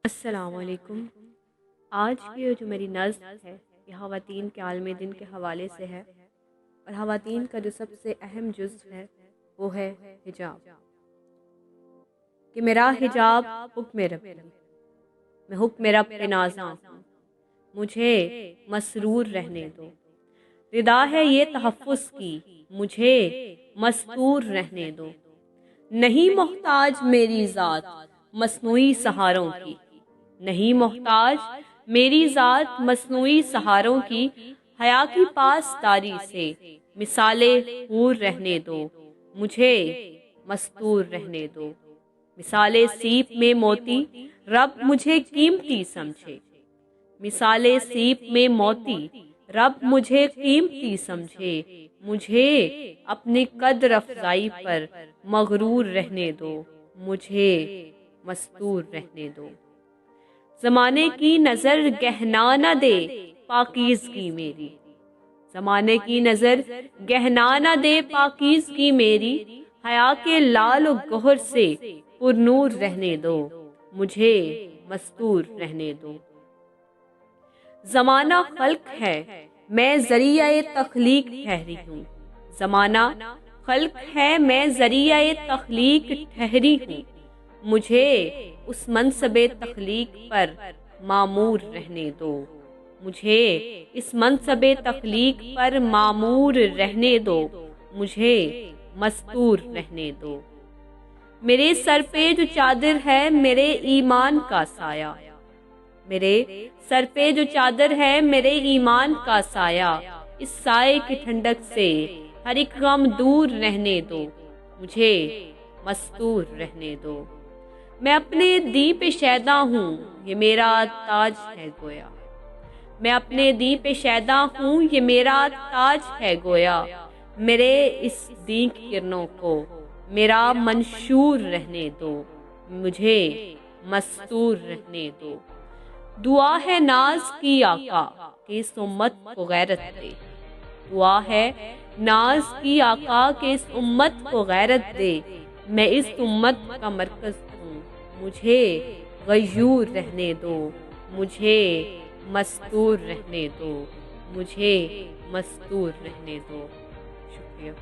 अस्सलामुअलैकुम। आज की जो मेरी नज़्म है ये ख़वातीन के आलम दिन के हवाले से है और ख़वातीन का जो सबसे अहम जुज़्व है वो है हिजाब। कि मेरा हिजाब हुक्म रब्बी, मैं हुक्म रब पे नाज़ा हूँ, मुझे मसरूर रहने दो। रिदा है ये तहफ़्फ़ुज़ की, मुझे मस्तूर रहने दो। नहीं मोहताज मेरी ज़ात मस्नूई सहारों की, नहीं मोहताज मेरी ज़ात मस्नूई सहारों की। हया की पासदारी से मिसाले हूर रहने दो, मुझे मस्तूर रहने दो। मिसाले सीप में मोती रब मुझे कीमती समझे, मिसाले सीप में मोती रब मुझे कीमती समझे। मुझे अपनी कद्र अफ़ज़ाई पर मगरूर रहने दो, मुझे मस्तूर रहने दो। ज़माने की नज़र गहना न दे पाकीज़गी मेरी, ज़माने की नज़र गहना न दे पाकीज़गी मेरी। हया के लाल गोहर से पुरनूर रहने दो, मुझे मस्तूर रहने दो। ज़माना खल्क है मैं ज़रिया तख्लीक ठहरी हूँ, ज़माना खल्क है मैं ज़रिया तख्लीक ठहरी हूँ। मुझे उस मनसबे तख्लीक पर मामूर रहने दो, मुझे इस मनसबे तख्लीक पर मामूर रहने दो। मुझे मस्तूर रहने दो। मेरे सर पे जो चादर है मेरे ईमान का साया, मेरे सर पे जो चादर है मेरे ईमान का साया। इस साए की ठंडक से हर एक गम दूर रहने दो, मुझे मस्तूर रहने दो। मैं अपने दी पे शैदा हूँ ये मेरा ताज है गोया, मैं अपने दी पे शैदा हूँ ये मेरा ताज है गोया। मेरे इस दी की किरणों को मेरा मंशूर रहने दो, मुझे मस्तूर रहने दो। दुआ है नाज की आका कि इस उम्मत को गैरत दे, दुआ है नाज की आका के इस उम्मत को गैरत दे। मैं इस उम्मत का मरकज हूँ, मुझे गयूर रहने दो, मुझे मस्तूर रहने दो, मुझे मस्तूर रहने दो। शुक्रिया।